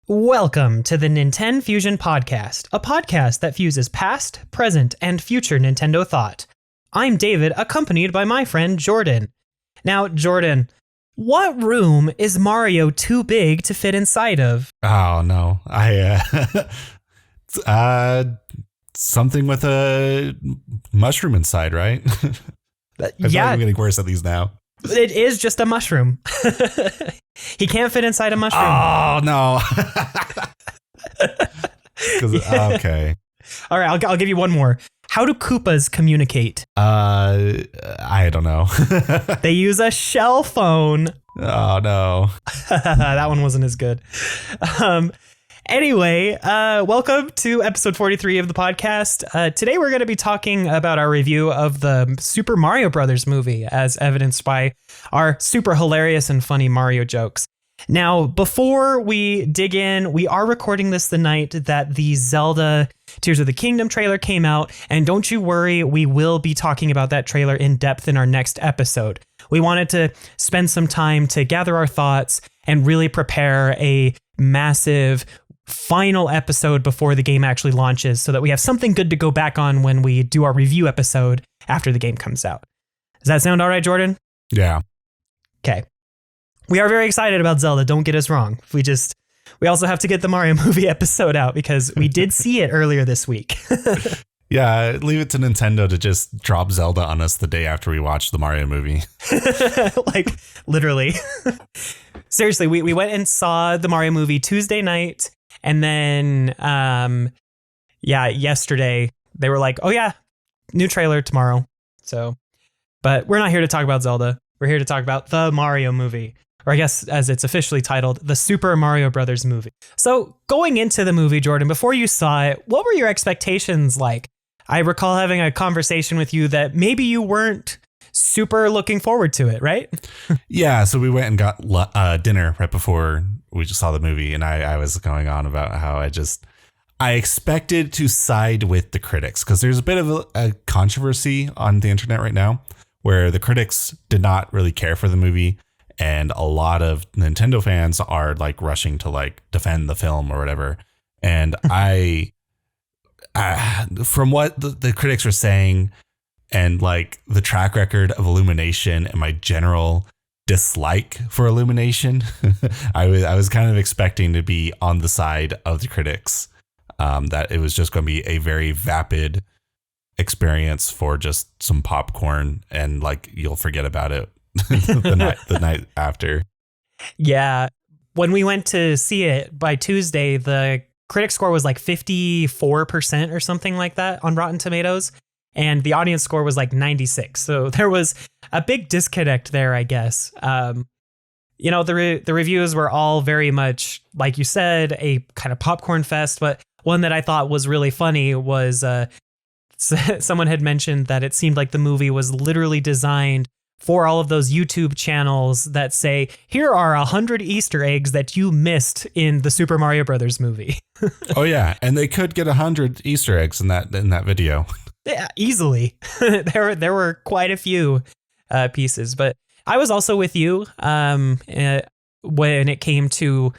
Welcome to the NintenFusion podcast, a podcast that fuses past, present, and future Nintendo thought. I'm David, accompanied by my friend Jordan. Now, Jordan, what room is Mario too big to fit inside of? Oh no, something with a mushroom inside, right? I feel like I'm getting worse at these now. It is just a mushroom. He can't fit inside a mushroom. Oh no. Okay. All right, I'll give you one more. How do Koopas communicate? I don't know. They use a shell phone. Oh no. That one wasn't as good. Anyway, welcome to episode 43 of the podcast. Today we're going to be talking about our review of the Super Mario Brothers movie, as evidenced by our super hilarious and funny Mario jokes. Now, before we dig in, we are recording this the night that the Zelda Tears of the Kingdom trailer came out, and don't you worry, we will be talking about that trailer in depth in our next episode. We wanted to spend some time to gather our thoughts and really prepare a massive final episode before the game actually launches so that we have something good to go back on when we do our review episode after the game comes out. Does that sound all right, Jordan? Yeah. Okay. We are very excited about Zelda, don't get us wrong. We also have to get the Mario movie episode out because we did see it earlier this week. Yeah, leave it to Nintendo to just drop Zelda on us the day after we watch the Mario movie. Like, literally. Seriously, we went and saw the Mario movie Tuesday night. And then, yesterday they were like, oh yeah, new trailer tomorrow. So, but we're not here to talk about Zelda. We're here to talk about the Mario movie, or I guess as it's officially titled, the Super Mario Brothers movie. So going into the movie, Jordan, before you saw it, what were your expectations like? I recall having a conversation with you that maybe you weren't super looking forward to it, right? Yeah, so we went and got dinner right before we just saw the movie, and I was going on about how I expected to side with the critics because there's a bit of a controversy on the internet right now where the critics did not really care for the movie, and a lot of Nintendo fans are like rushing to like defend the film or whatever. And from what the critics were saying, and like the track record of Illumination and my general dislike for Illumination, I was kind of expecting to be on the side of the critics, that it was just going to be a very vapid experience for just some popcorn and like you'll forget about it the night after. Yeah. When we went to see it by Tuesday, the critic score was like 54% or something like that on Rotten Tomatoes. And the audience score was like 96. So there was a big disconnect there, I guess. The reviews were all very much, like you said, a kind of popcorn fest. But one that I thought was really funny was someone had mentioned that it seemed like the movie was literally designed for all of those YouTube channels that say, here are 100 Easter eggs that you missed in the Super Mario Brothers movie. Oh, yeah. And they could get 100 Easter eggs in that video. Yeah, easily. There were quite a few pieces, but I was also with you when it came to,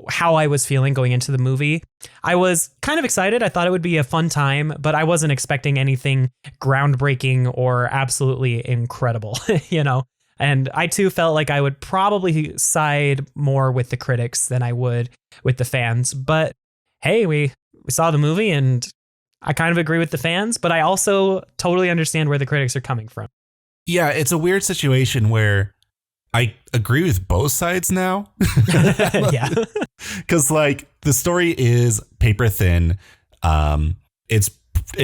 how I was feeling going into the movie. I was kind of excited. I thought it would be a fun time, but I wasn't expecting anything groundbreaking or absolutely incredible, And I too felt like I would probably side more with the critics than I would with the fans. But hey, we saw the movie and I kind of agree with the fans, but I also totally understand where the critics are coming from. Yeah, it's a weird situation where I agree with both sides now. Yeah. Because like the story is paper thin. It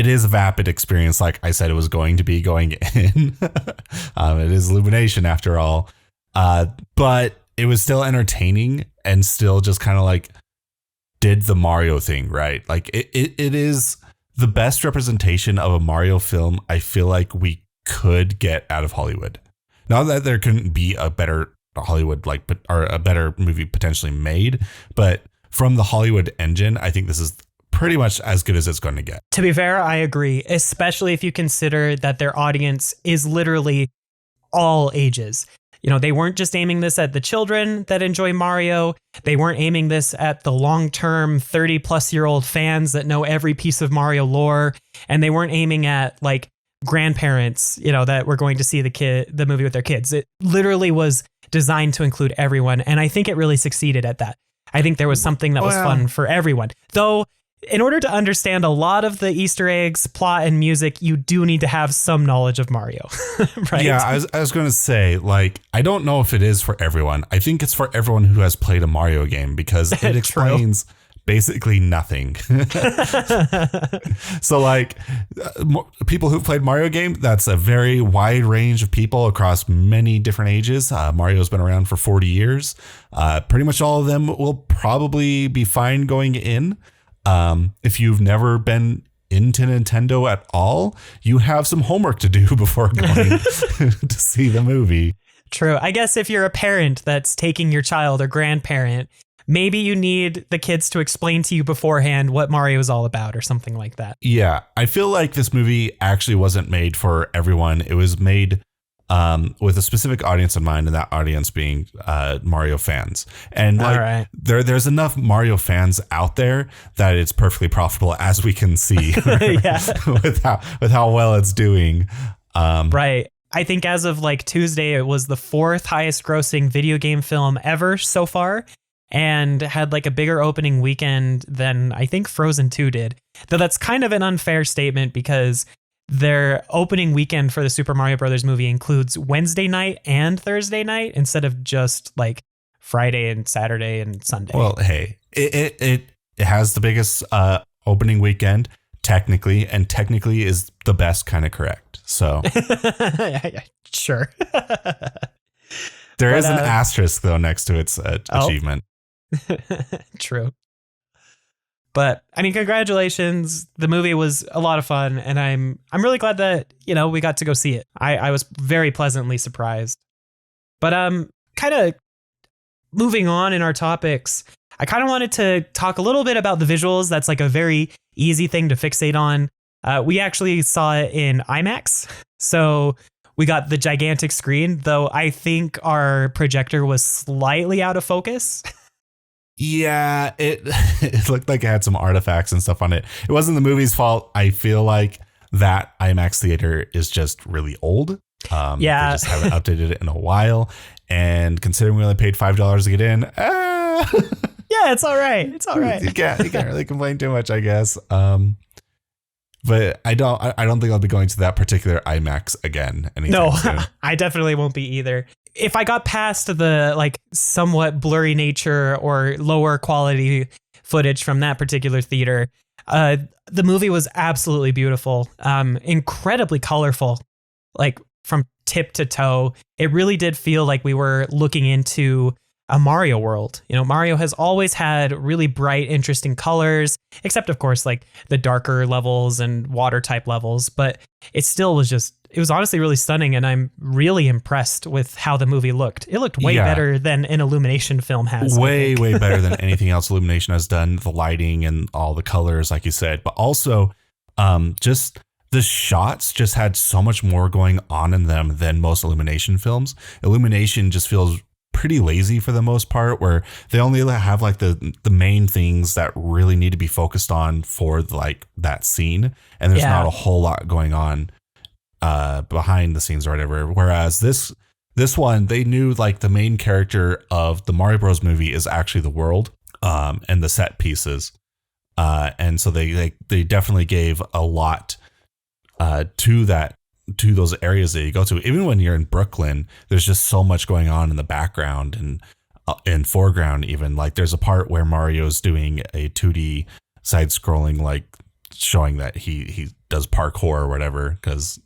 is a vapid experience. Like I said, it was going to be going in. It is Illumination after all. But it was still entertaining and still just kind of like did the Mario thing, right? Like it is the best representation of a Mario film I feel like we could get out of Hollywood. Not that there couldn't be a better Hollywood or a better movie potentially made, but from the Hollywood engine, I think this is pretty much as good as it's going to get. To be fair, I agree, especially if you consider that their audience is literally all ages. They weren't just aiming this at the children that enjoy Mario. They weren't aiming this at the long-term 30-plus-year-old fans that know every piece of Mario lore. And they weren't aiming at like grandparents, that were going to see the movie with their kids. It literally was designed to include everyone. And I think it really succeeded at that. I think there was something that was fun for everyone. Though, in order to understand a lot of the Easter eggs, plot, and music, you do need to have some knowledge of Mario, right? Yeah, I was going to say, like, I don't know if it is for everyone. I think it's for everyone who has played a Mario game because it explains basically nothing. So, like, people who've played Mario game, that's a very wide range of people across many different ages. Mario's been around for 40 years. Pretty much all of them will probably be fine going in. If you've never been into Nintendo at all, you have some homework to do before going to see the movie. True. I guess if you're a parent that's taking your child or grandparent, maybe you need the kids to explain to you beforehand what Mario is all about or something like that. Yeah, I feel like this movie actually wasn't made for everyone. It was made with a specific audience in mind, and that audience being Mario fans. And like, there's enough Mario fans out there that it's perfectly profitable, as we can see with how well it's doing. Right. I think as of like Tuesday, it was the 4th highest grossing video game film ever so far, and had like a bigger opening weekend than I think Frozen 2 did. Though that's kind of an unfair statement because their opening weekend for the Super Mario Brothers movie includes Wednesday night and Thursday night instead of just like Friday and Saturday and Sunday. Well, hey, it has the biggest opening weekend technically, and technically is the best kind of correct. So sure. There is an asterisk though next to its achievement. True. But I mean, congratulations. The movie was a lot of fun, and I'm really glad that, we got to go see it. I was very pleasantly surprised. But kind of moving on in our topics, I kind of wanted to talk a little bit about the visuals. That's like a very easy thing to fixate on. We actually saw it in IMAX. So we got the gigantic screen, though I think our projector was slightly out of focus. Yeah, it looked like it had some artifacts and stuff on it. It wasn't the movie's fault. I feel like that IMAX theater is just really old. They just haven't updated it in a while. And considering we only paid $5 to get in, yeah, it's all right. It's all right. You can't really complain too much, I guess. But I don't think I'll be going to that particular IMAX again anytime soon. I definitely won't be either. If I got past the like somewhat blurry nature or lower quality footage from that particular theater, the movie was absolutely beautiful, incredibly colorful, like from tip to toe. It really did feel like we were looking into a Mario world. Mario has always had really bright, interesting colors, except of course like the darker levels and water type levels, but it still was it was honestly really stunning, and I'm really impressed with how the movie looked. It looked way better than an Illumination film has. Way better than anything else Illumination has done. The lighting and all the colors, like you said, but also just the shots just had so much more going on in them than most Illumination films. Illumination just feels pretty lazy for the most part, where they only have like the main things that really need to be focused on for like that scene, and there's not a whole lot going on behind the scenes or whatever. Whereas this one, they knew like the main character of the Mario Bros movie is actually the world and the set pieces, and so they definitely gave a lot to those areas that you go to. Even when you're in Brooklyn, there's just so much going on in the background and in foreground. Even like there's a part where Mario's doing a 2D side scrolling, like showing that he does parkour or whatever, because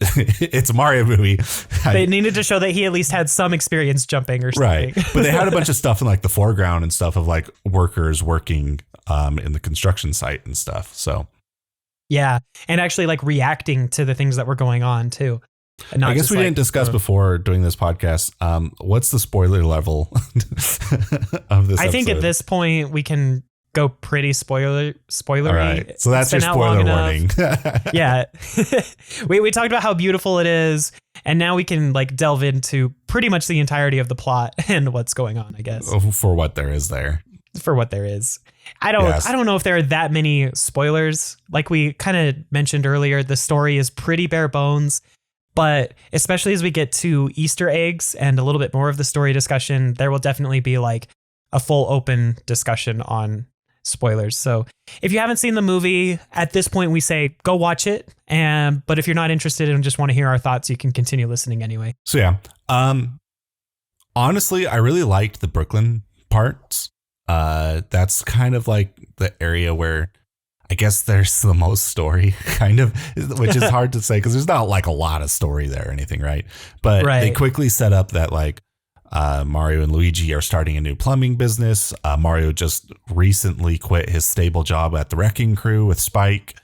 it's a Mario movie. They needed to show that he at least had some experience jumping or something. Right. But they had a bunch of stuff in like the foreground and stuff of like workers working in the construction site and stuff. So yeah, and actually like reacting to the things that were going on too. And I guess we didn't discuss before doing this podcast. What's the spoiler level of this I think episode? at this point we can go pretty spoilery. All right. So that's your It's been out long spoiler warning. Yeah. we talked about how beautiful it is, and now we can like delve into pretty much the entirety of the plot and what's going on, I guess. For what there is there. For what there is. I don't know if there are that many spoilers. Like we kind of mentioned earlier, the story is pretty bare bones, but especially as we get to Easter eggs and a little bit more of the story discussion, there will definitely be like a full open discussion on spoilers. So if you haven't seen the movie at this point, we say go watch it. But if you're not interested and just want to hear our thoughts, you can continue listening anyway. So yeah, honestly, I really liked the Brooklyn parts. That's kind of like the area where I guess there's the most story, kind of, which is hard to say because there's not like a lot of story there or anything, right? But they quickly set up that like Mario and Luigi are starting a new plumbing business. Mario just recently quit his stable job at the Wrecking Crew with Spike.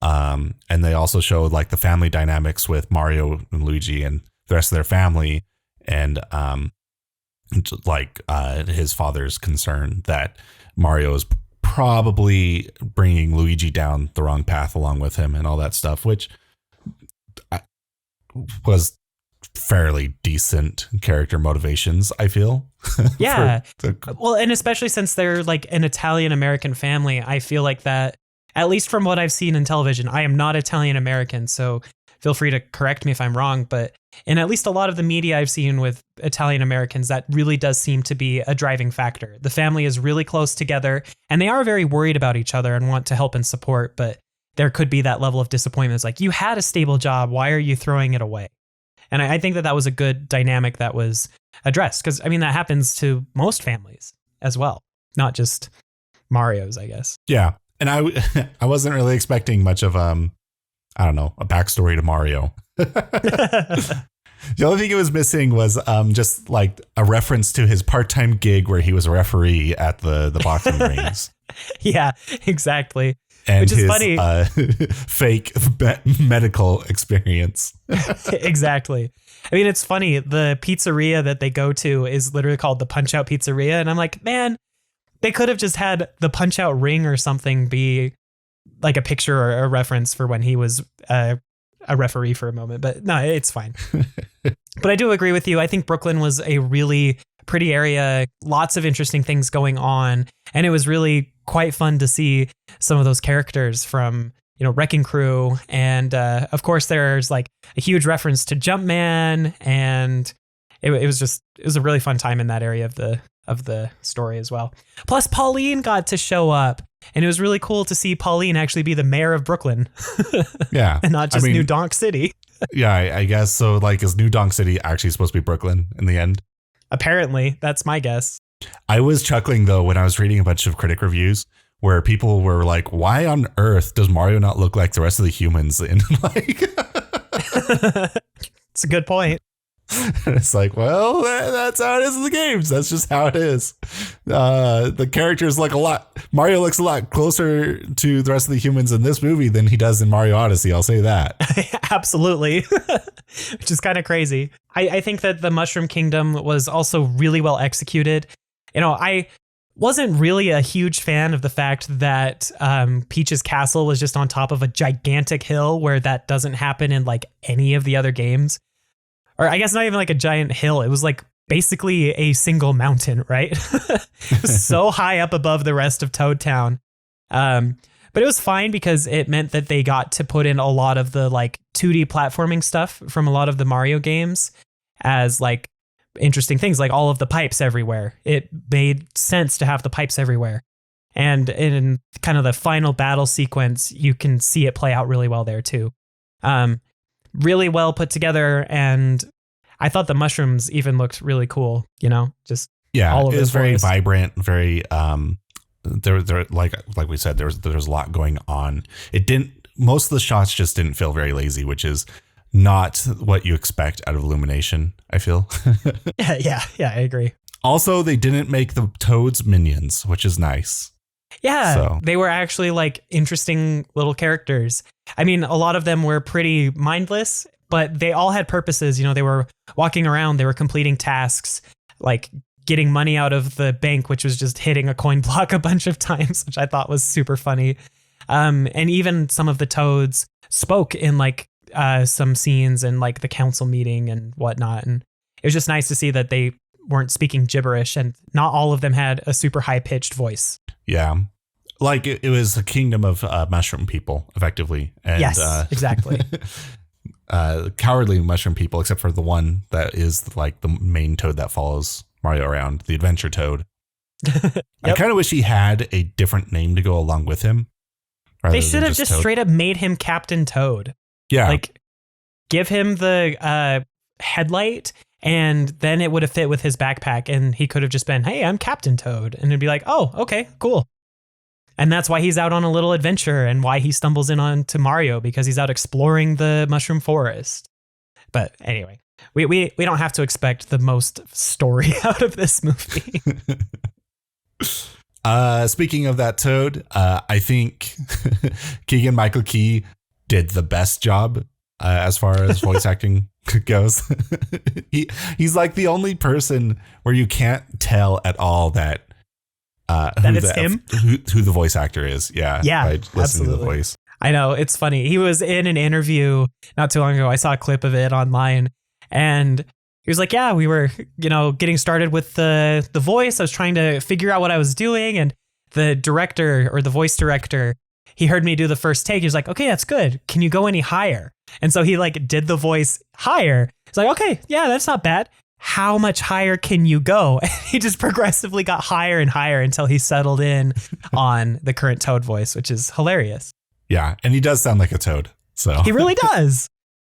And they also showed like the family dynamics with Mario and Luigi and the rest of their family. And like his father's concern that Mario is probably bringing Luigi down the wrong path along with him and all that stuff, which was fairly decent character motivations, I feel. Yeah. Well, and especially since they're like an Italian American family, I feel like that, at least from what I've seen in television, I am not Italian American, so feel free to correct me if I'm wrong, but in at least a lot of the media I've seen with Italian Americans, that really does seem to be a driving factor. The family is really close together and they are very worried about each other and want to help and support, but there could be that level of disappointment. It's like, you had a stable job, why are you throwing it away? And I think that was a good dynamic that was addressed, because I mean, that happens to most families as well, not just Mario's, I guess. Yeah. And I wasn't really expecting much of I don't know, a backstory to Mario. The only thing it was missing was just like a reference to his part-time gig where he was a referee at the boxing rings. Yeah, exactly. And which is his funny. Fake medical experience. Exactly. I mean, it's funny. The pizzeria that they go to is literally called the Punch Out Pizzeria. And I'm like, man, they could have just had the Punch Out ring or something be like a picture or a reference for when he was a referee for a moment. But no, it's fine. But I do agree with you. I think Brooklyn was a really pretty area, lots of interesting things going on. And it was really quite fun to see some of those characters from, Wrecking Crew. And of course, there's like a huge reference to Jumpman. And it was a really fun time in that area of the story as well. Plus, Pauline got to show up. And it was really cool to see Pauline actually be the mayor of Brooklyn. Yeah. And not just New Donk City. Yeah, I guess so. Like, is New Donk City actually supposed to be Brooklyn in the end? Apparently, that's my guess. I was chuckling, though, when I was reading a bunch of critic reviews where people were like, why on earth does Mario not look like the rest of the humans? And like, it's a good point. It's like, well, that's how it is in the games. That's just how it is. The characters look Mario looks a lot closer to the rest of the humans in this movie than he does in Mario Odyssey. I'll say that. Absolutely. Which is kind of crazy. I think that the Mushroom Kingdom was also really well executed. I wasn't really a huge fan of the fact that Peach's castle was just on top of a gigantic hill, where that doesn't happen in like any of the other games. Or I guess not even like a giant hill. It was like basically a single mountain, right? It was so high up above the rest of Toad Town. But it was fine because it meant that they got to put in a lot of the like 2D platforming stuff from a lot of the Mario games as like interesting things, like all of the pipes everywhere. It made sense to have the pipes everywhere. And in kind of the final battle sequence, you can see it play out really well there too. Really well put together, and I thought the mushrooms even looked really cool. Just all over. It was very vibrant, very there like we said, there was a lot going on. Most of the shots just didn't feel very lazy, which is not what you expect out of Illumination, I feel. yeah, I agree. Also, they didn't make the Toads minions, which is nice. Yeah, They were actually like interesting little characters. I mean, a lot of them were pretty mindless, but they all had purposes. They were walking around, they were completing tasks, like getting money out of the bank, which was just hitting a coin block a bunch of times, which I thought was super funny. And even some of the Toads spoke in like some scenes and like the council meeting and whatnot. And it was just nice to see that they weren't speaking gibberish, and not all of them had a super high pitched voice. Yeah. Like it was a kingdom of mushroom people, effectively. And, yes, exactly. Cowardly mushroom people, except for the one that is like the main Toad that follows Mario around, the adventure Toad. Yep. I kind of wish he had a different name to go along with him. They should have just straight up made him Captain Toad. Yeah. Like, give him the headlight, and then it would have fit with his backpack, and he could have just been, hey, I'm Captain Toad. And it'd be like, oh, okay, cool. And that's why he's out on a little adventure, and why he stumbles in on to Mario, because he's out exploring the mushroom forest. But anyway, we don't have to expect the most story out of this movie. Speaking of that Toad, I think Keegan-Michael Key did the best job as far as voice acting goes. He's like the only person where you can't tell at all that who the voice actor is. Yeah, by listening absolutely. to the voice. I know, it's funny. He was in an interview not too long ago. I saw a clip of it online, and he was like, yeah, we were, getting started with the voice. I was trying to figure out what I was doing. And the director, or the voice director, he heard me do the first take. He was like, okay, that's good. Can you go any higher? And so he like did the voice higher. He's like, okay, yeah, that's not bad. How much higher can you go? And he just progressively got higher and higher until he settled in on the current Toad voice, which is hilarious. Yeah. And he does sound like a Toad. So he really does.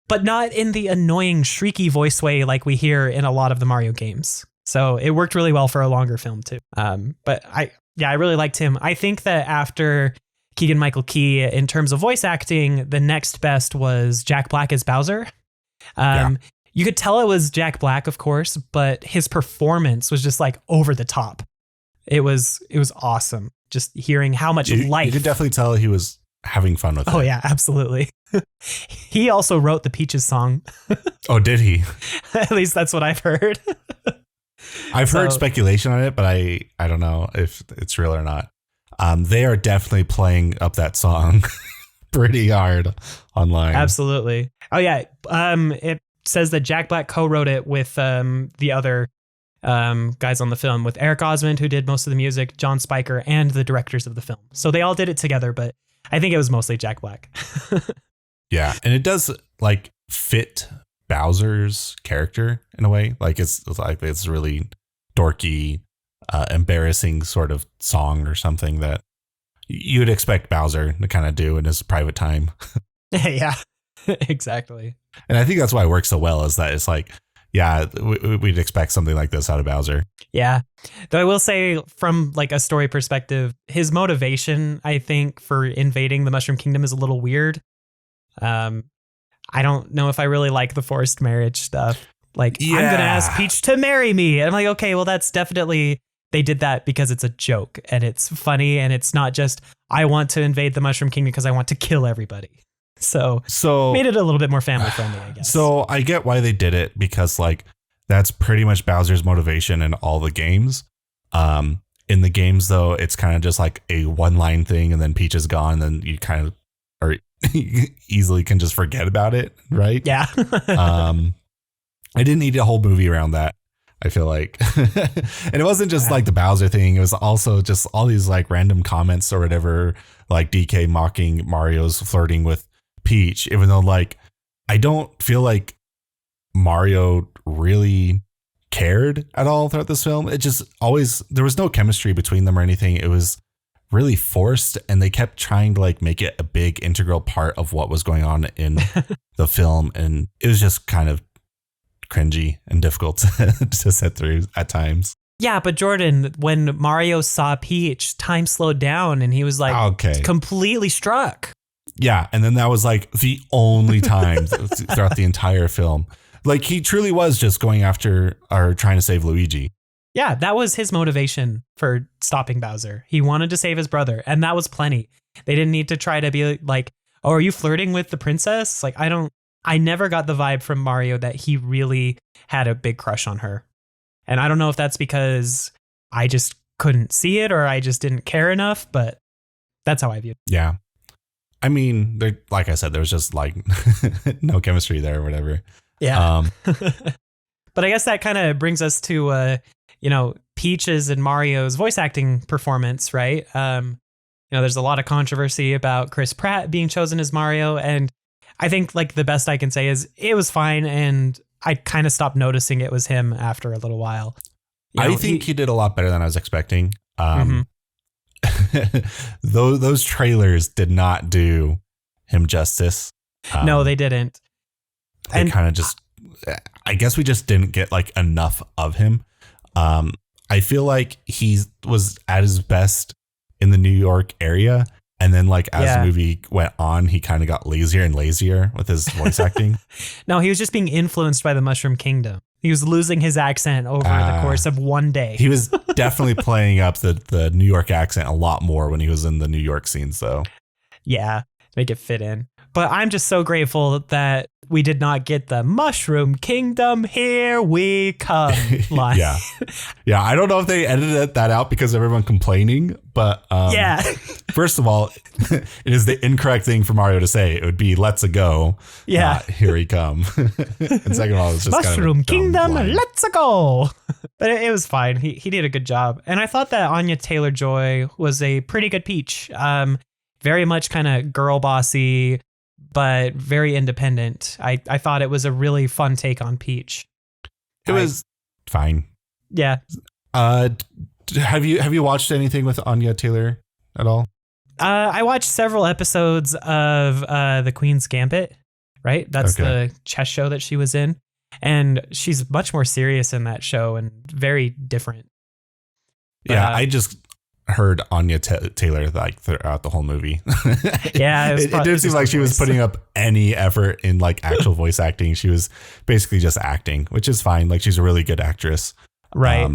But not in the annoying, shrieky voice way like we hear in a lot of the Mario games. So it worked really well for a longer film too. But I really liked him. I think that after Keegan-Michael Key, in terms of voice acting, the next best was Jack Black as Bowser. You could tell it was Jack Black, of course, but his performance was just like over the top. It was awesome. Just hearing how much life. You could definitely tell he was having fun with it. Oh yeah, absolutely. He also wrote the Peaches song. Oh, did he? At least that's what I've heard. I've heard speculation on it, but I don't know if it's real or not. They are definitely playing up that song pretty hard online. Absolutely. Oh yeah. It says that Jack Black co-wrote it with the other guys on the film, with Eric Osmond, who did most of the music, John Spiker, and the directors of the film. So they all did it together, but I think it was mostly Jack Black. Yeah, and it does like fit Bowser's character in a way. Like it's really dorky, embarrassing sort of song or something that you would expect Bowser to kind of do in his private time. Yeah, exactly. And I think that's why it works so well, is that it's like, yeah, we'd expect something like this out of Bowser. Yeah. Though I will say, from like a story perspective, his motivation, I think, for invading the Mushroom Kingdom is a little weird. I don't know if I really like the forced marriage stuff. Like, I'm going to ask Peach to marry me. And I'm like, okay, well, that's definitely, they did that because it's a joke and it's funny. And it's not just, I want to invade the Mushroom Kingdom because I want to kill everybody. So made it a little bit more family friendly, I guess. So I get why they did it, because like that's pretty much Bowser's motivation in all the games. In the games, though, it's kind of just like a one line thing, and then Peach is gone, and then you kind of or easily can just forget about it. Right. Yeah. I didn't need a whole movie around that, I feel like. And it wasn't just like the Bowser thing. It was also just all these like random comments or whatever, like DK mocking Mario's flirting with Peach, even though like I don't feel like Mario really cared at all throughout this film. It just always, there was no chemistry between them or anything. It was really forced, and they kept trying to like make it a big integral part of what was going on in the film, and it was just kind of cringy and difficult to sit through at times. Yeah, but Jordan, when Mario saw Peach, time slowed down and he was like completely struck. Yeah, and then that was like the only time throughout the entire film. Like he truly was just going after or trying to save Luigi. Yeah, that was his motivation for stopping Bowser. He wanted to save his brother, and that was plenty. They didn't need to try to be like, oh, are you flirting with the princess? Like, I never got the vibe from Mario that he really had a big crush on her. And I don't know if that's because I just couldn't see it or I just didn't care enough, but that's how I viewed it. Yeah. I mean, there, like I said, there was just like no chemistry there or whatever. Yeah. But I guess that kind of brings us to, Peach's and Mario's voice acting performance, right? There's a lot of controversy about Chris Pratt being chosen as Mario. And I think like the best I can say is it was fine. And I kind of stopped noticing it was him after a little while. I think he did a lot better than I was expecting. Those trailers did not do him justice. No, they didn't. They kind of just, I guess we just didn't get like enough of him. I feel like he was at his best in the New York area. And then like as the movie went on, he kind of got lazier and lazier with his voice acting. No, he was just being influenced by the Mushroom Kingdom. He was losing his accent over the course of one day. He was definitely playing up the New York accent a lot more when he was in the New York scenes, though. Yeah, make it fit in. But I'm just so grateful that we did not get the Mushroom Kingdom, here we come line. Yeah. I don't know if they edited that out because of everyone complaining, but first of all, it is the incorrect thing for Mario to say. It would be "Let's a go." Yeah, here he come. And second of all, it's just Mushroom kind of Kingdom, let's a go. But it was fine. He did a good job, and I thought that Anya Taylor-Joy was a pretty good Peach. Very much kind of girl bossy, but very independent. I thought it was a really fun take on Peach. It was fine. Yeah. Have you watched anything with Anya Taylor at all? I watched several episodes of The Queen's Gambit, right? That's the chess show that she was in. And she's much more serious in that show and very different. Yeah, I just heard Anya Taylor like throughout the whole movie. Yeah, it didn't seem like she was putting up any effort in like actual voice acting. She was basically just acting, which is fine. Like she's a really good actress, right?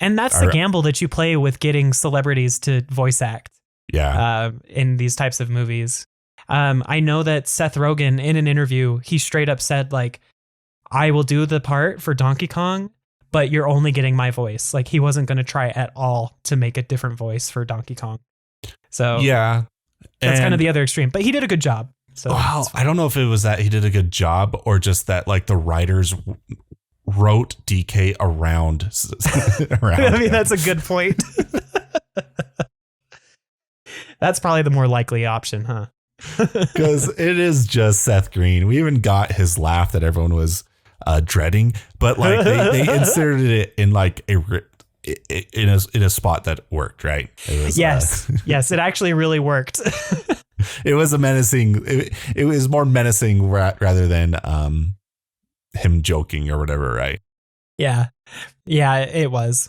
And that's the gamble that you play with getting celebrities to voice act. Yeah, in these types of movies. I know that Seth Rogen in an interview, he straight up said like, "I will do the part for Donkey Kong, but you're only getting my voice." Like he wasn't going to try at all to make a different voice for Donkey Kong. So yeah, that's kind of the other extreme, but he did a good job. So wow, I don't know if it was that he did a good job or just that like the writers wrote DK around. I mean, that's a good point. That's probably the more likely option, huh? Because it is just Seth Green. We even got his laugh that everyone was dreading, but like they inserted it in like in a spot that worked, right? It was, yes, it actually really worked. It was a menacing. It was more menacing rather than him joking or whatever, right? Yeah, it was,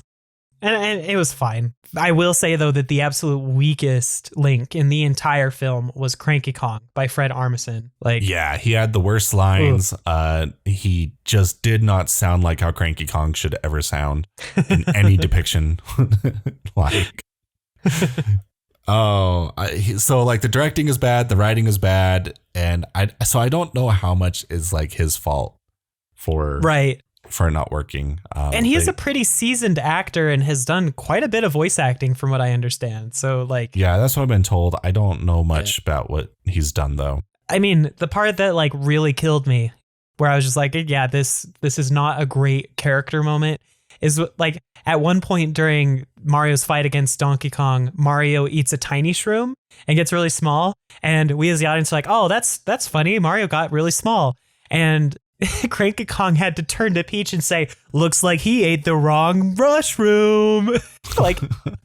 and it was fine. I will say though that the absolute weakest link in the entire film was Cranky Kong by Fred Armisen. Like, yeah, he had the worst lines. He just did not sound like how Cranky Kong should ever sound in any depiction. Like, so like the directing is bad, the writing is bad, and I don't know how much is like his fault for not working. And he is a pretty seasoned actor and has done quite a bit of voice acting from what I understand. So like, yeah, that's what I've been told. I don't know much about what he's done though. I mean, the part that like really killed me where I was just like, yeah, this is not a great character moment is like at one point during Mario's fight against Donkey Kong, Mario eats a tiny shroom and gets really small. And we as the audience are like, oh, that's funny. Mario got really small. And Cranky Kong had to turn to Peach and say, looks like he ate the wrong mushroom. Like,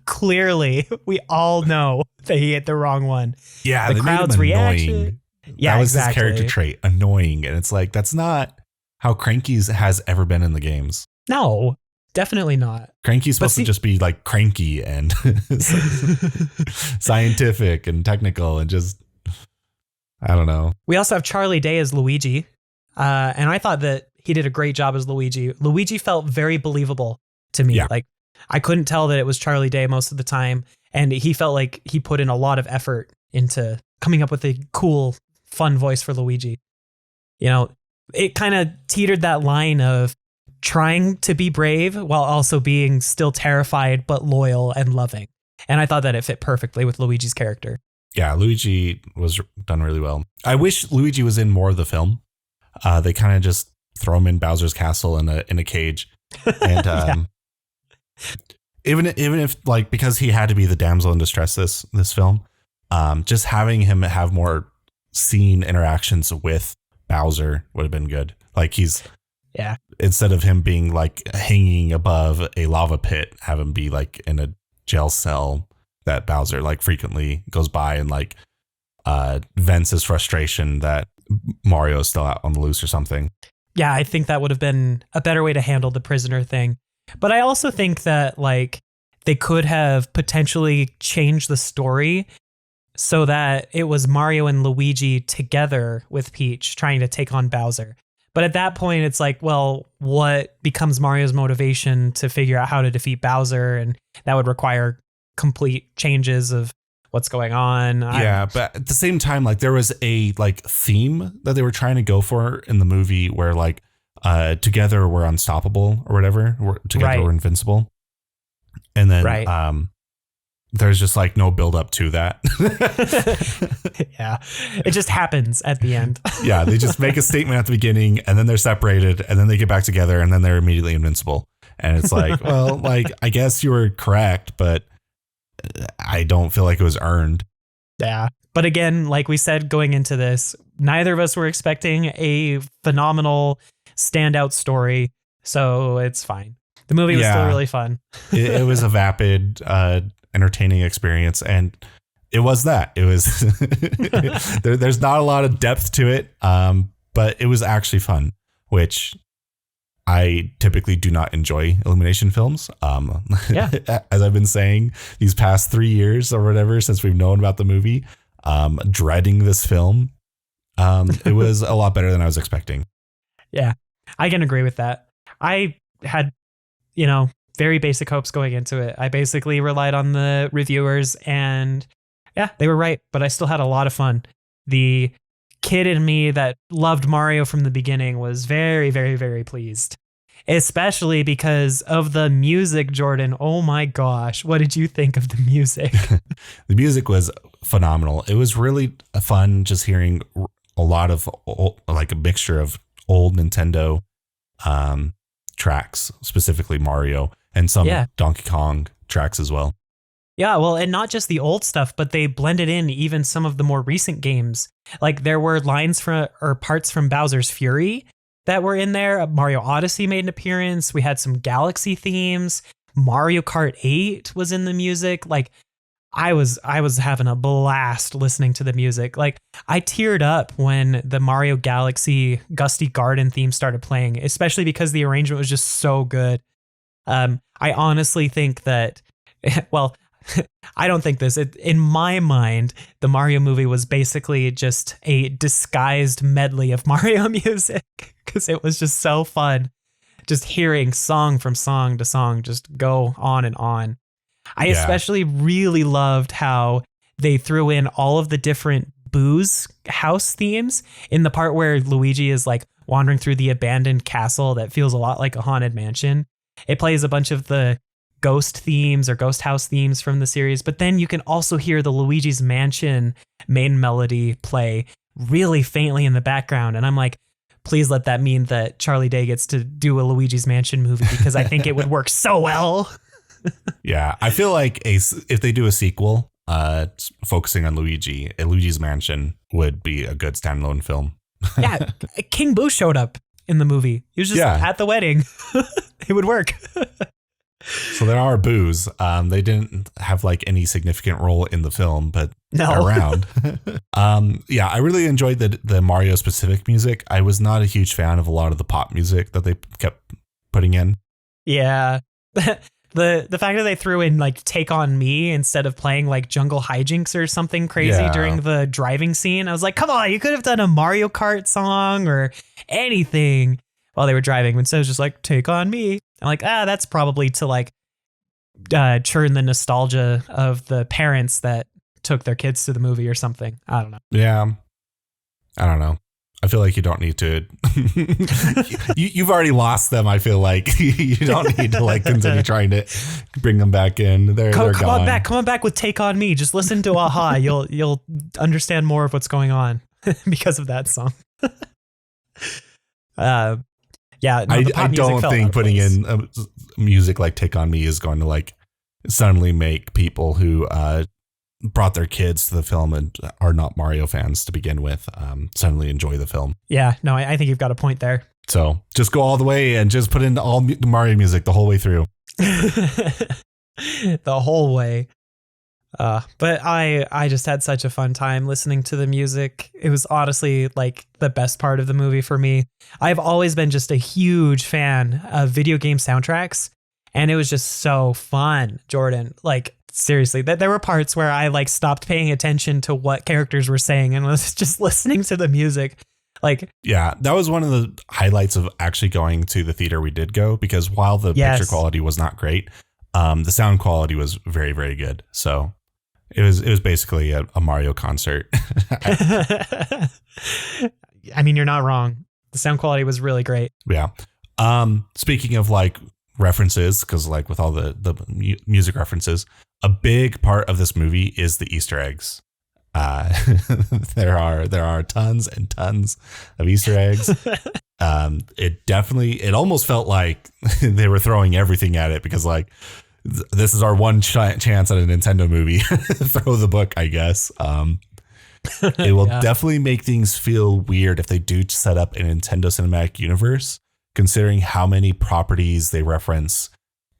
clearly, we all know that he ate the wrong one. Yeah, the crowd's reaction. Yeah, that was exactly. His character trait, annoying. And it's like, that's not how Cranky's has ever been in the games. No, definitely not. Cranky's supposed to just be like cranky and scientific and technical and just, I don't know. We also have Charlie Day as Luigi. And I thought that he did a great job as Luigi. Luigi felt very believable to me. Yeah. Like I couldn't tell that it was Charlie Day most of the time. And he felt like he put in a lot of effort into coming up with a cool, fun voice for Luigi. You know, it kind of teetered that line of trying to be brave while also being still terrified but loyal and loving. And I thought that it fit perfectly with Luigi's character. Yeah, Luigi was done really well. I wish Luigi was in more of the film. They kind of just throw him in Bowser's castle in a cage, and Yeah. even if like, because he had to be the damsel in distress this film, just having him have more scene interactions with Bowser would have been good. Like Yeah. instead of him being like hanging above a lava pit, have him be like in a jail cell that Bowser like frequently goes by and like vents his frustration that Mario is still out on the loose or something. Yeah, I think that would have been a better way to handle the prisoner thing. But I also think that like they could have potentially changed the story so that it was Mario and Luigi together with Peach trying to take on Bowser. But at that point, it's like, well, what becomes Mario's motivation to figure out how to defeat Bowser? And that would require complete changes of what's going on. Yeah, but at the same time, like there was a like theme that they were trying to go for in the movie where like together we're unstoppable or whatever. Together we're invincible. And then there's just like no build up to that. Yeah, it just happens at the end. Yeah, they just make a statement at the beginning and then they're separated and then they get back together and then they're immediately invincible. And it's like, well, like, I guess you were correct, but I don't feel like it was earned. Yeah. But again, like we said, going into this, neither of us were expecting a phenomenal standout story. So it's fine. The movie was still really fun. It was a vapid, entertaining experience. And it was that. It was there's not a lot of depth to it, but it was actually fun, which I typically do not enjoy Illumination films. As I've been saying these past 3 years or whatever, since we've known about the movie, dreading this film. It was a lot better than I was expecting. Yeah, I can agree with that. I had, very basic hopes going into it. I basically relied on the reviewers and yeah, they were right, but I still had a lot of fun. The kid in me that loved Mario from the beginning was very, very, very pleased, especially because of the music. Jordan, oh my gosh, what did you think of the music? The music was phenomenal. It was really fun just hearing a lot of like a mixture of old Nintendo tracks, specifically Mario, and some Donkey Kong tracks as well. Yeah, well, and not just the old stuff, but they blended in even some of the more recent games. Like there were lines from or parts from Bowser's Fury that were in there. Mario Odyssey made an appearance. We had some Galaxy themes. Mario Kart 8 was in the music. Like I was having a blast listening to the music. Like I teared up when the Mario Galaxy Gusty Garden theme started playing, especially because the arrangement was just so good. I honestly think that, well, I don't think this. In my mind, the Mario movie was basically just a disguised medley of Mario music because it was just so fun. Just hearing song from song to song just go on and on. I especially really loved how they threw in all of the different Boo's house themes in the part where Luigi is like wandering through the abandoned castle that feels a lot like a haunted mansion. It plays a bunch of the ghost themes or ghost house themes from the series, but then you can also hear the Luigi's Mansion main melody play really faintly in the background. And I'm like, please let that mean that Charlie Day gets to do a Luigi's Mansion movie because I think it would work so well. Yeah, I feel like if they do a sequel focusing on Luigi, a Luigi's Mansion would be a good standalone film. Yeah, King Boo showed up in the movie. He was just at the wedding. It would work. So there are Boos. They didn't have like any significant role in the film, but around. I really enjoyed the Mario specific music. I was not a huge fan of a lot of the pop music that they kept putting in. Yeah. The fact that they threw in like Take On Me instead of playing like Jungle Hijinks or something crazy during the driving scene. I was like, come on, you could have done a Mario Kart song or anything while they were driving. Instead it was just like, Take On Me. I'm like, that's probably to like churn the nostalgia of the parents that took their kids to the movie or something. I don't know. Yeah. I don't know. I feel like you don't need to. You've already lost them. I feel like you don't need to like continue trying to bring them back in. They're come gone. Come on back with "Take on Me." Just listen to Aha. You'll understand more of what's going on because of that song. Yeah, no, I don't think putting in music like "Take on Me" is going to like suddenly make people who brought their kids to the film and are not Mario fans to begin with suddenly enjoy the film. Yeah, no, I think you've got a point there. So just go all the way and just put in all the Mario music the whole way through. The whole way. But I just had such a fun time listening to the music. It was honestly like the best part of the movie for me. I've always been just a huge fan of video game soundtracks, and it was just so fun, Jordan. Like, seriously, that there were parts where I like stopped paying attention to what characters were saying and was just listening to the music. Like, yeah, that was one of the highlights of actually going to the theater we did go, because while the picture quality was not great, the sound quality was very, very good. So it was basically a Mario concert. I mean, you're not wrong. The sound quality was really great. Yeah. Speaking of like references, because like with all the music references, a big part of this movie is the Easter eggs. There are tons and tons of Easter eggs. It almost felt like they were throwing everything at it, because like this is our one chance at a Nintendo movie. Throw the book, I guess. It will definitely make things feel weird if they do set up a Nintendo Cinematic Universe, considering how many properties they reference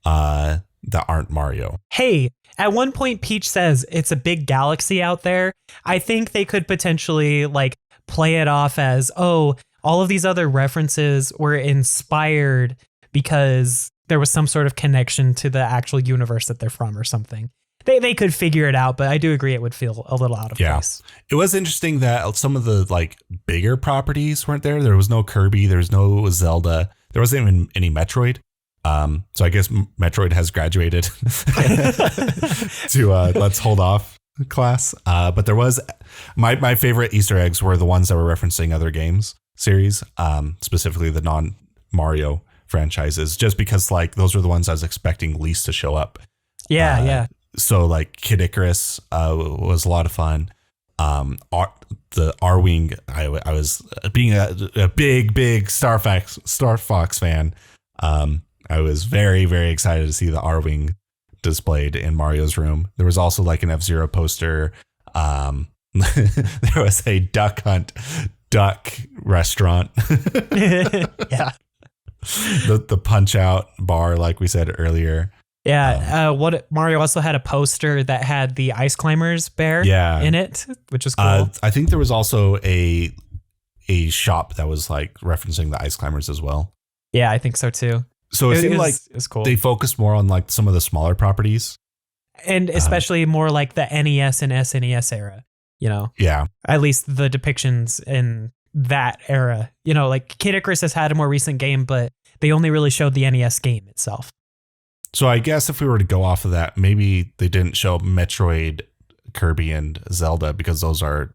that aren't Mario. Hey, at one point Peach says it's a big galaxy out there. I think they could potentially like play it off as, oh, all of these other references were inspired because there was some sort of connection to the actual universe that they're from or something. They could figure it out, but I do agree it would feel a little out of place. It was interesting that some of the like bigger properties weren't there. There was no Kirby. There was no Zelda. There wasn't even any Metroid. So I guess Metroid has graduated to let's hold off class. But there was my favorite Easter eggs were the ones that were referencing other games series, specifically the non-Mario franchises, just because like those were the ones I was expecting least to show up. Yeah. So like Kid Icarus was a lot of fun. The R-Wing, I was being a big Star Fox fan. I was very, very excited to see the R-Wing displayed in Mario's room. There was also like an F-Zero poster. There was a duck restaurant. Yeah. The Punch Out bar, like we said earlier. Yeah. Mario also had a poster that had the Ice Climbers bear in it, which was cool. I think there was also a shop that was like referencing the Ice Climbers as well. Yeah, I think so too. So it seemed like it's cool. They focused more on like some of the smaller properties. And especially more like the NES and SNES era, you know? Yeah. At least the depictions in that era. You know, like Kid Icarus has had a more recent game, but they only really showed the NES game itself. So I guess if we were to go off of that, maybe they didn't show Metroid, Kirby, and Zelda because those are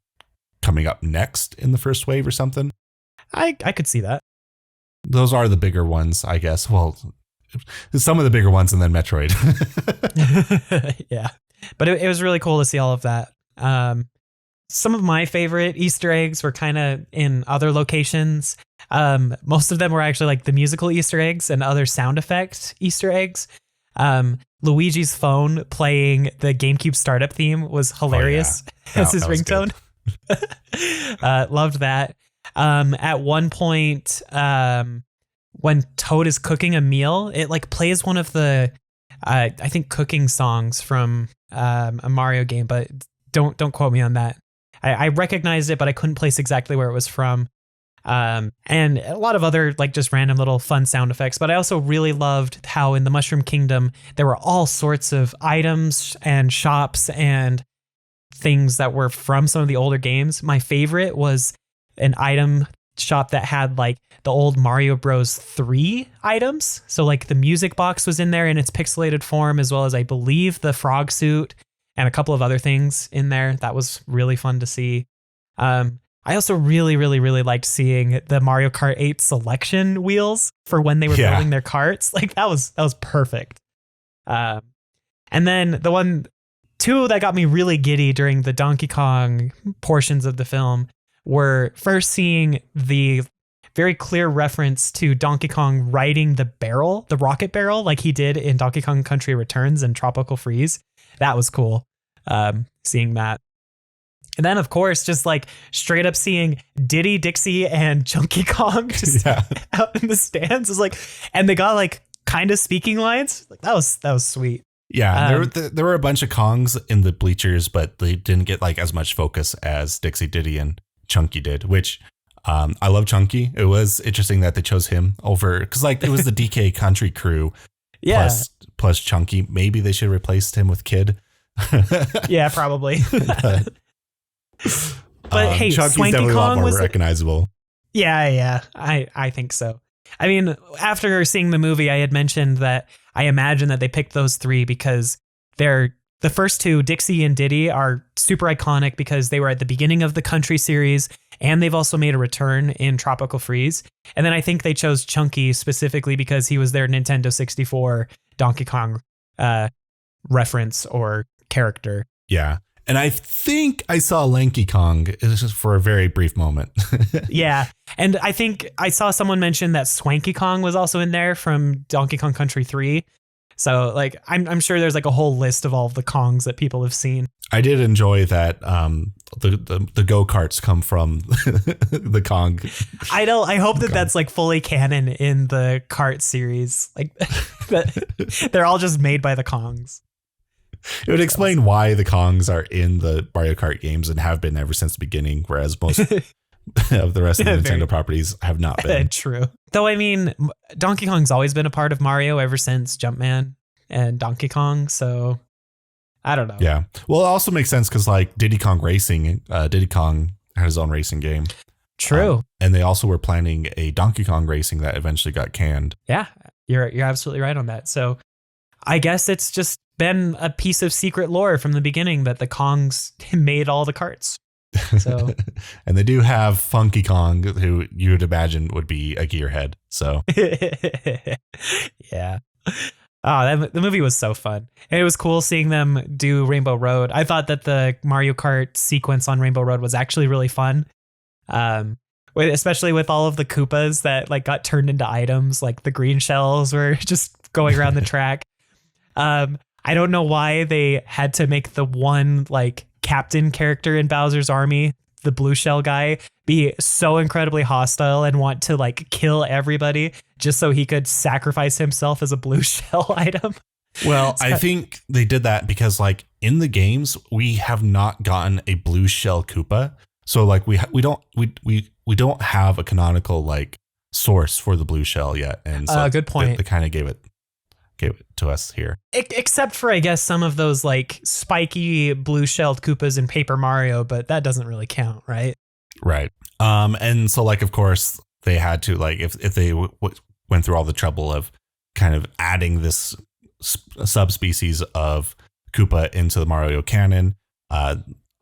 coming up next in the first wave or something. I could see that. Those are the bigger ones, I guess. Well, some of the bigger ones and then Metroid. Yeah. But it was really cool to see all of that. Some of my favorite Easter eggs were kind of in other locations. Most of them were actually like the musical Easter eggs and other sound effect Easter eggs. Luigi's phone playing the GameCube startup theme was hilarious as his ringtone. Loved that. At one point, when Toad is cooking a meal, it like plays one of the, I think cooking songs from a Mario game, but don't quote me on that. I recognized it, but I couldn't place exactly where it was from. And a lot of other like just random little fun sound effects. But I also really loved how in the Mushroom Kingdom, there were all sorts of items and shops and things that were from some of the older games. My favorite was an item shop that had like the old Mario Bros 3 items. So like the music box was in there in its pixelated form, as well as I believe the frog suit and a couple of other things in there. That was really fun to see. I also really, really, really liked seeing the Mario Kart 8 selection wheels for when they were building their carts. Like that was perfect. And then two that got me really giddy during the Donkey Kong portions of the film were first seeing the very clear reference to Donkey Kong riding the rocket barrel, like he did in Donkey Kong Country Returns and Tropical Freeze. That was cool. Seeing that. And then, of course, just like straight up seeing Diddy, Dixie, and Chunky Kong just out in the stands is like, and they got like kind of speaking lines. Like that was sweet. Yeah, there were a bunch of Kongs in the bleachers, but they didn't get like as much focus as Dixie, Diddy, and Chunky did, which I love Chunky. It was interesting that they chose him over, because like it was the DK Country crew plus Chunky. Maybe they should have replaced him with Kid. Yeah, probably. But hey, Chunky's Swanky definitely Kong a lot more was recognizable. Yeah, I think so. I mean, after seeing the movie, I had mentioned that I imagine that they picked those three because the first two, Dixie and Diddy, are super iconic because they were at the beginning of the Country series, and they've also made a return in Tropical Freeze. And then I think they chose Chunky specifically because he was their Nintendo 64 Donkey Kong reference or character. Yeah. And I think I saw Lanky Kong. It was just for a very brief moment. Yeah. And I think I saw someone mention that Swanky Kong was also in there from Donkey Kong Country 3. So like I'm sure there's like a whole list of all of the Kongs that people have seen. I did enjoy that the go-karts come from the Kong. I know. I hope that that's like fully canon in the kart series. Like they're all just made by the Kongs. It would explain why the Kongs are in the Mario Kart games and have been ever since the beginning, whereas most of the rest of the Nintendo properties have not been. True. Though, I mean, Donkey Kong's always been a part of Mario ever since Jumpman and Donkey Kong, so I don't know. Yeah. Well, it also makes sense because like Diddy Kong Racing, Diddy Kong had his own racing game. True. And they also were planning a Donkey Kong Racing that eventually got canned. Yeah, you're absolutely right on that. So I guess it's just been a piece of secret lore from the beginning that the Kongs made all the karts. So, and they do have Funky Kong, who you would imagine would be a gearhead. So, yeah. Oh, the movie was so fun. And it was cool seeing them do Rainbow Road. I thought that the Mario Kart sequence on Rainbow Road was actually really fun. Especially with all of the Koopas that like got turned into items, like the green shells were just going around the track. I don't know why they had to make the one like captain character in Bowser's Army, the blue shell guy, be so incredibly hostile and want to like kill everybody just so he could sacrifice himself as a blue shell item. Well, I think they did that because like in the games, we have not gotten a blue shell Koopa. So like we don't have a canonical like source for the blue shell yet. And so good point. They kind of gave it to us here. Except for, I guess, some of those like spiky blue shelled Koopas in Paper Mario, but that doesn't really count, right? Right. And so like, of course, they had to like if they went through all the trouble of kind of adding this subspecies of Koopa into the Mario canon,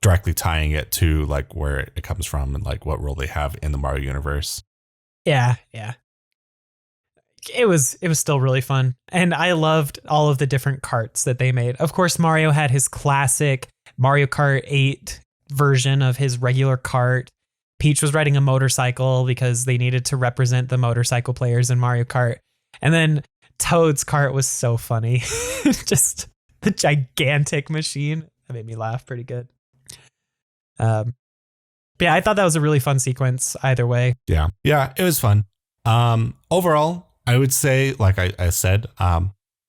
directly tying it to like where it comes from and like what role they have in the Mario universe. Yeah. It was still really fun. And I loved all of the different karts that they made. Of course, Mario had his classic Mario Kart 8 version of his regular kart. Peach was riding a motorcycle because they needed to represent the motorcycle players in Mario Kart. And then Toad's kart was so funny. Just the gigantic machine. That made me laugh pretty good. But yeah, I thought that was a really fun sequence either way. Yeah, it was fun. Overall, I would say, like I said,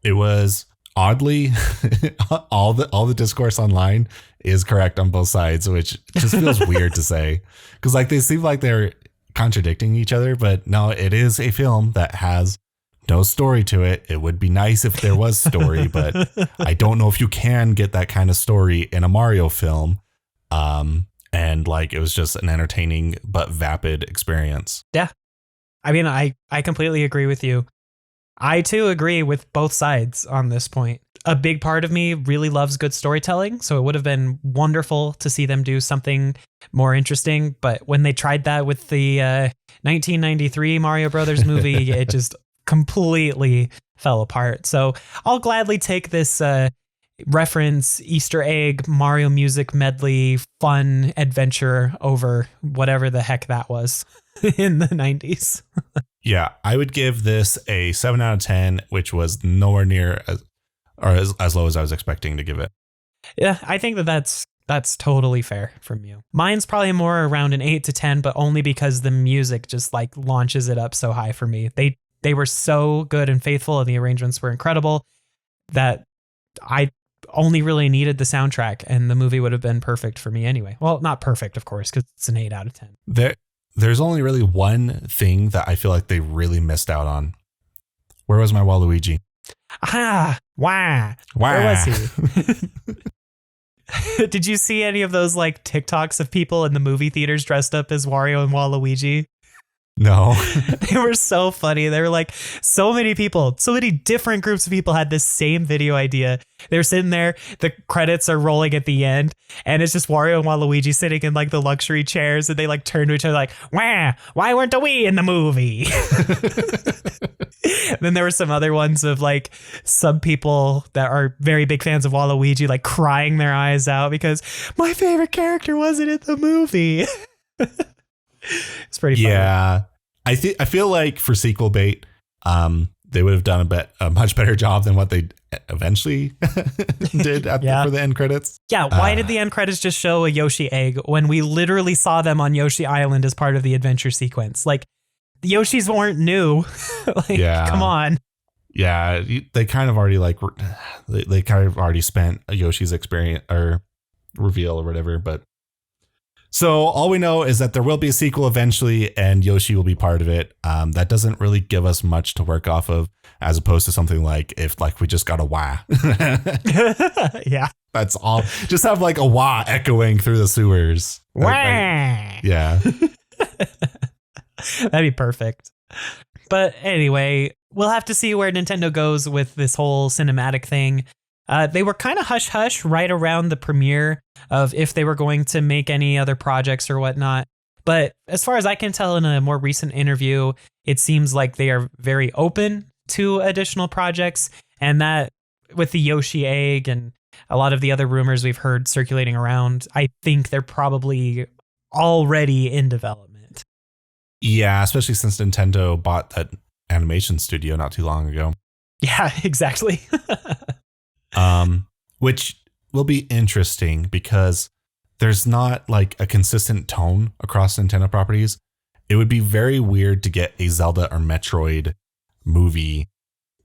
it was oddly all the discourse online is correct on both sides, which just feels weird to say because like they seem like they're contradicting each other. But no, it is a film that has no story to it. It would be nice if there was story, but I don't know if you can get that kind of story in a Mario film. And like it was just an entertaining but vapid experience. Yeah. I mean, I completely agree with you. I, too, agree with both sides on this point. a big part of me really loves good storytelling. So it would have been wonderful to see them do something more interesting. But when they tried that with the 1993 Mario Brothers movie, it just completely fell apart. So I'll gladly take this reference Easter egg Mario music medley fun adventure over whatever the heck that was in the 90s. Yeah, I would give this a 7 out of 10, which was nowhere near as low as I was expecting to give it. Yeah, I think that's totally fair from you. Mine's probably more around an 8 to 10, but only because the music just like launches it up so high for me. They were so good and faithful, and the arrangements were incredible that I only really needed the soundtrack, and the movie would have been perfect for me anyway. Well, not perfect, of course, because it's an 8 out of 10. There's only really one thing that I feel like they really missed out on. Where was my Waluigi? Where was he? Did you see any of those like TikToks of people in the movie theaters dressed up as Wario and Waluigi? No. They were so funny. They were like, so many people, so many different groups of people had this same video idea. They're sitting there, the credits are rolling at the end, and it's just Wario and Waluigi sitting in like the luxury chairs, and they like turn to each other like, why weren't we in the movie? Then there were some other ones of like some people that are very big fans of Waluigi like crying their eyes out because my favorite character wasn't in the movie. It's pretty funny. Yeah. I feel like for sequel bait, they would have done a much better job than what they eventually did for the end credits. Yeah, why did the end credits just show a Yoshi egg when we literally saw them on Yoshi Island as part of the adventure sequence? Like, the Yoshis weren't new. Come on. Yeah, they kind of already they kind of already spent a Yoshi's experience or reveal or whatever, but so all we know is that there will be a sequel eventually and Yoshi will be part of it. That doesn't really give us much to work off of, as opposed to something like if like we just got a wah. Yeah. That's all. Just have like a wah echoing through the sewers. Wah. Yeah. That'd be perfect. But anyway, we'll have to see where Nintendo goes with this whole cinematic thing. They were kind of hush hush right around the premiere of if they were going to make any other projects or whatnot. But as far as I can tell in a more recent interview, it seems like they are very open to additional projects. And that with the Yoshi egg and a lot of the other rumors we've heard circulating around, I think they're probably already in development. Yeah, especially since Nintendo bought that animation studio not too long ago. Yeah, exactly. Which will be interesting because there's not like a consistent tone across Nintendo properties. It would be very weird to get a Zelda or Metroid movie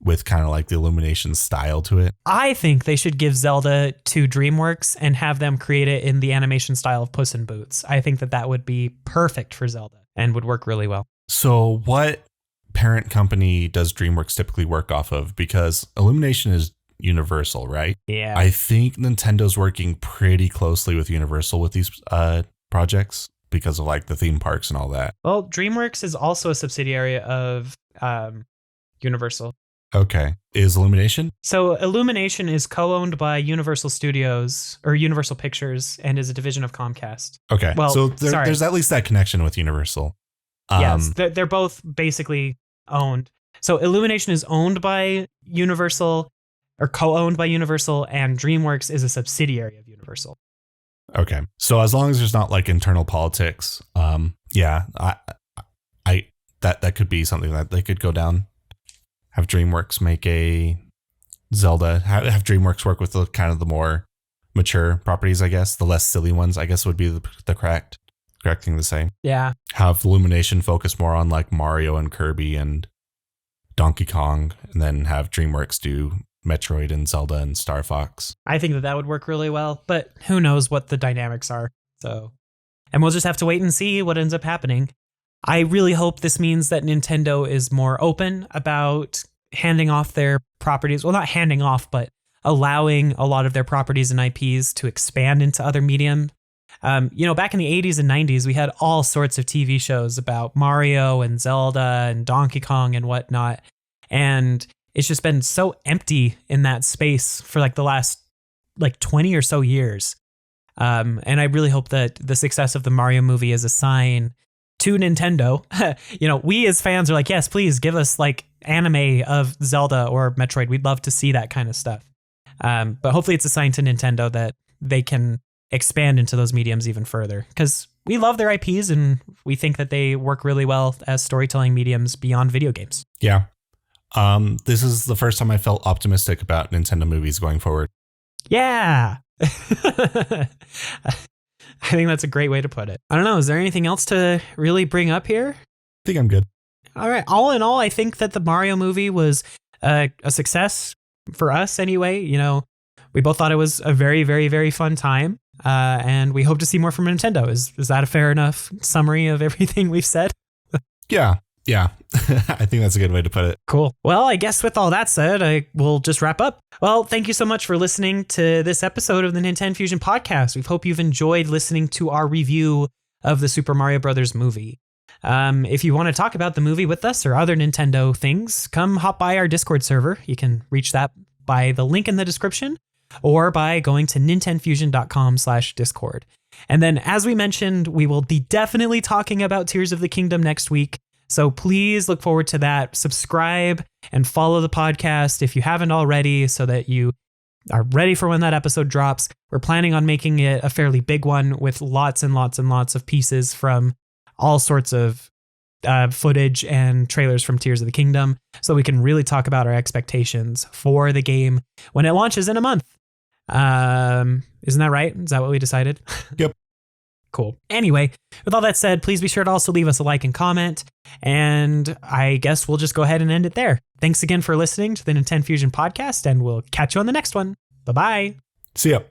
with kind of like the Illumination style to it. I think they should give Zelda to DreamWorks and have them create it in the animation style of Puss in Boots. I think that would be perfect for Zelda and would work really well. So what parent company does DreamWorks typically work off of? Because Illumination is Universal, right? Yeah. I think Nintendo's working pretty closely with Universal with these projects because of like the theme parks and all that. Well, DreamWorks is also a subsidiary of Universal. Okay. Is Illumination? So Illumination is co-owned by Universal Studios or Universal Pictures and is a division of Comcast. Okay. Well, so there's at least that connection with Universal. Yes, they're both basically owned. So Illumination is owned by Universal or co-owned by Universal, and DreamWorks is a subsidiary of Universal. Okay. So as long as there's not like internal politics, yeah, that could be something that they could go down. Have DreamWorks make a Zelda. Have DreamWorks work with the kind of the more mature properties, I guess. The less silly ones, I guess, would be the correct thing to say. Yeah. Have Illumination focus more on like Mario and Kirby and Donkey Kong, and then have DreamWorks do Metroid and Zelda and Star Fox. I think that would work really well, but who knows what the dynamics are. So, and we'll just have to wait and see what ends up happening. I really hope this means that Nintendo is more open about handing off their properties. Well, not handing off, but allowing a lot of their properties and IPs to expand into other medium. Back in the 80s and 90s, we had all sorts of TV shows about Mario and Zelda and Donkey Kong and whatnot. And it's just been so empty in that space for like the last like 20 or so years. And I really hope that the success of the Mario movie is a sign to Nintendo. We as fans are like, yes, please give us like anime of Zelda or Metroid. We'd love to see that kind of stuff. But hopefully it's a sign to Nintendo that they can expand into those mediums even further, because we love their IPs and we think that they work really well as storytelling mediums beyond video games. Yeah. This is the first time I felt optimistic about Nintendo movies going forward. Yeah. I think that's a great way to put it. I don't know. Is there anything else to really bring up here? I think I'm good. All right. All in all, I think that the Mario movie was a success for us anyway. We both thought it was a very, very, very fun time. And we hope to see more from Nintendo. Is that a fair enough summary of everything we've said? Yeah. I think that's a good way to put it. Cool. Well, I guess with all that said, I will just wrap up. Well, thank you so much for listening to this episode of the NintenFusion podcast. We hope you've enjoyed listening to our review of the Super Mario Brothers movie. If you want to talk about the movie with us or other Nintendo things, come hop by our Discord server. You can reach that by the link in the description or by going to nintenfusion.com/Discord. And then, as we mentioned, we will be definitely talking about Tears of the Kingdom next week. So please look forward to that. Subscribe and follow the podcast if you haven't already, so that you are ready for when that episode drops. We're planning on making it a fairly big one with lots and lots and lots of pieces from all sorts of footage and trailers from Tears of the Kingdom, so we can really talk about our expectations for the game when it launches in a month. Isn't that right? Is that what we decided? Yep. Cool. Anyway, with all that said, please be sure to also leave us a like and comment. And I guess we'll just go ahead and end it there. Thanks again for listening to the NintenFusion podcast, and we'll catch you on the next one. Bye-bye. See ya.